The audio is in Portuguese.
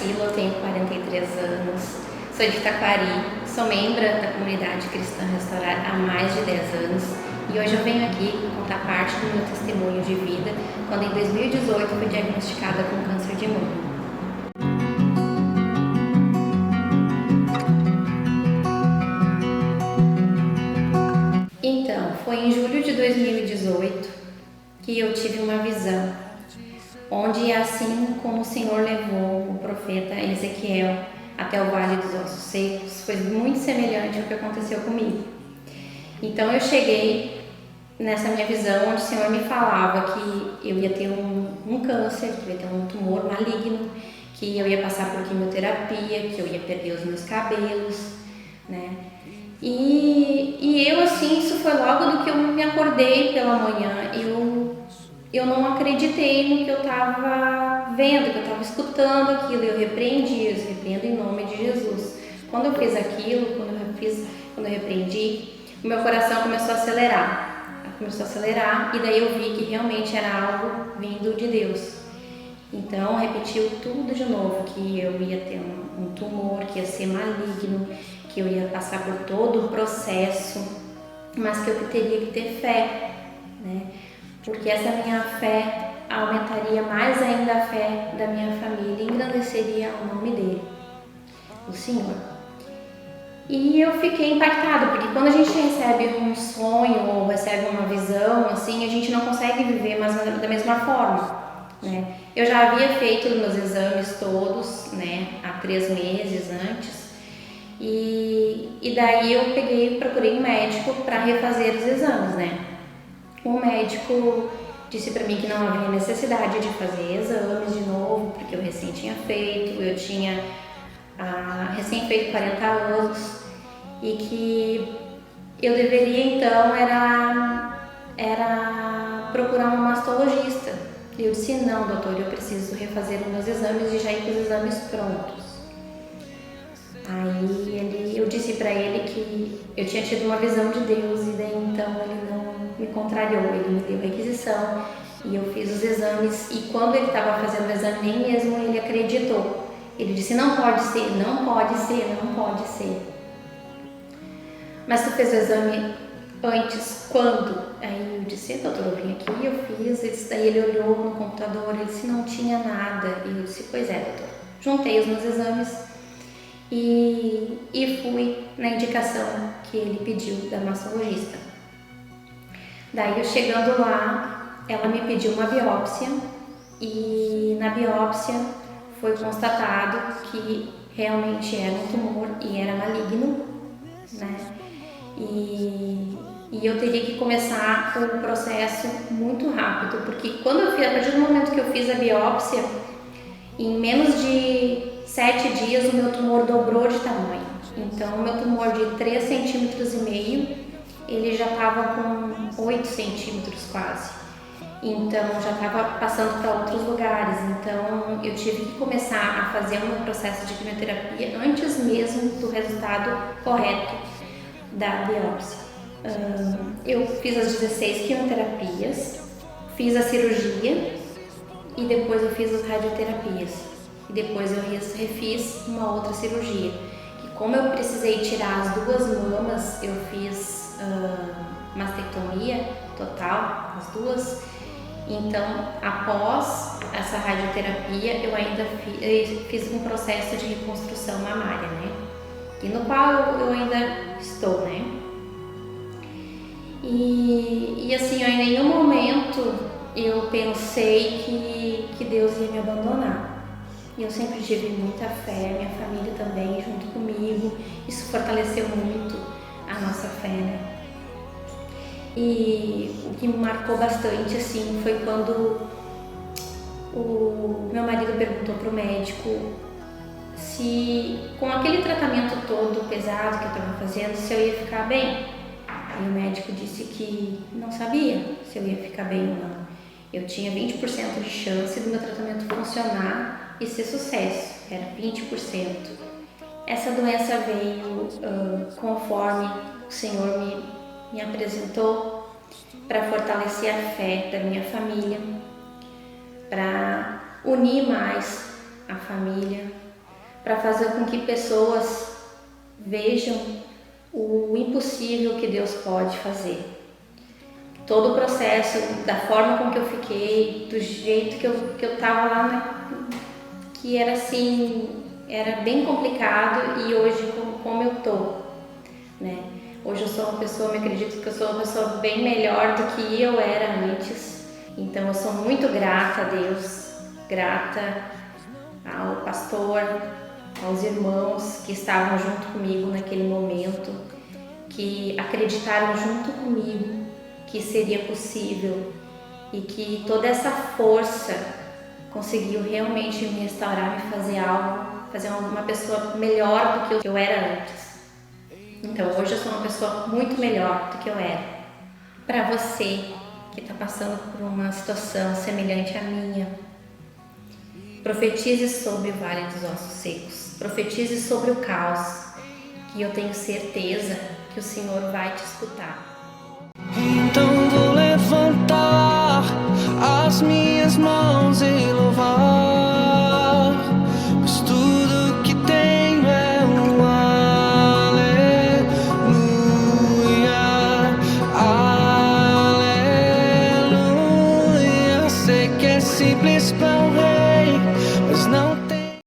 Priscila, eu tenho 43 anos, sou de Taquari, sou membro da comunidade cristã Restaurar há mais de 10 anos e hoje eu venho aqui contar parte do meu testemunho de vida quando em 2018 fui diagnosticada com câncer de mama. Então, foi em julho de 2018 que eu tive uma visão, onde assim como o Senhor levou o profeta Ezequiel até o Vale dos Ossos Secos, foi muito semelhante ao que aconteceu comigo. Então eu cheguei nessa minha visão onde o Senhor me falava que eu ia ter um câncer, que eu ia ter um tumor maligno, que eu ia passar por quimioterapia, que eu ia perder os meus cabelos, né? E eu assim, isso foi logo do que eu me acordei pela manhã, eu não acreditei no que eu estava vendo, que eu estava escutando aquilo, eu repreendo em nome de Jesus. Quando eu fiz aquilo, quando eu repreendi, o meu coração começou a acelerar, e daí eu vi que realmente era algo vindo de Deus. Então repetiu tudo de novo, que eu ia ter um tumor, que ia ser maligno, que eu ia passar por todo o processo, mas que eu teria que ter fé, né? Porque essa minha fé aumentaria mais ainda a fé da minha família e engrandeceria o nome dele, o Senhor. E eu fiquei impactada, porque quando a gente recebe um sonho ou recebe uma visão, assim, a gente não consegue viver mais da mesma forma, né? Eu já havia feito os meus exames todos, né, há 3 meses antes, e daí eu procurei um médico para refazer os exames, né? O médico disse para mim que não havia necessidade de fazer exames de novo, porque eu recém tinha feito, eu tinha recém feito 40 anos e que eu deveria então era procurar um mastologista. Eu disse, não doutor, eu preciso refazer os meus exames e já ir com os exames prontos. Aí eu disse para ele que eu tinha tido uma visão de Deus e daí então ele não me contrariou, ele me deu requisição e eu fiz os exames e quando ele estava fazendo o exame nem mesmo ele acreditou. Ele disse, não pode ser. Mas tu fez o exame antes, quando? Aí eu disse, doutor, eu vim aqui, eu fiz, daí ele olhou no computador, ele disse, não tinha nada. E eu disse, pois é doutor. Juntei os meus exames e fui na indicação que ele pediu da mastologista. Daí eu chegando lá, ela me pediu uma biópsia e na biópsia foi constatado que realmente era um tumor e era maligno, né? E eu teria que começar o processo muito rápido, porque a partir do momento que eu fiz a biópsia, em menos de 7 dias o meu tumor dobrou de tamanho. Então o meu tumor de 3,5 cm, ele já estava com 8 centímetros quase. Então já estava passando para outros lugares. Então eu tive que começar a fazer o meu processo de quimioterapia antes mesmo do resultado correto da biópsia. Eu fiz as 16 quimioterapias, fiz a cirurgia e depois eu fiz as radioterapias. E depois eu refiz uma outra cirurgia. E como eu precisei tirar as 2 mamas, eu fiz mastectomia total, as 2. Então, após essa radioterapia, eu ainda fiz um processo de reconstrução mamária, né? E no qual eu ainda estou, né? E assim, em nenhum momento eu pensei que Deus ia me abandonar. E eu sempre tive muita fé, minha família também junto comigo. Isso fortaleceu muito a nossa fé, né? E o que me marcou bastante assim foi quando o meu marido perguntou pro médico se com aquele tratamento todo pesado que eu estava fazendo, se eu ia ficar bem. E o médico disse que não sabia se eu ia ficar bem ou não. Eu tinha 20% de chance do meu tratamento funcionar e ser sucesso, era 20%. Essa doença veio conforme o Senhor me apresentou para fortalecer a fé da minha família, para unir mais a família, para fazer com que pessoas vejam o impossível que Deus pode fazer. Todo o processo, da forma com que eu fiquei, do jeito que eu tava lá, que era assim, era bem complicado, e hoje como eu tô, né? Hoje eu sou uma pessoa, me acredito que eu sou uma pessoa bem melhor do que eu era antes. Então eu sou muito grata a Deus, grata ao pastor, aos irmãos que estavam junto comigo naquele momento, que acreditaram junto comigo que seria possível e que toda essa força conseguiu realmente me restaurar, me fazer algo, fazer uma pessoa melhor do que eu era antes. Então hoje eu sou uma pessoa muito melhor do que eu era. Para você que está passando por uma situação semelhante à minha, profetize sobre o Vale dos Ossos Secos, profetize sobre o caos, que eu tenho certeza que o Senhor vai te escutar.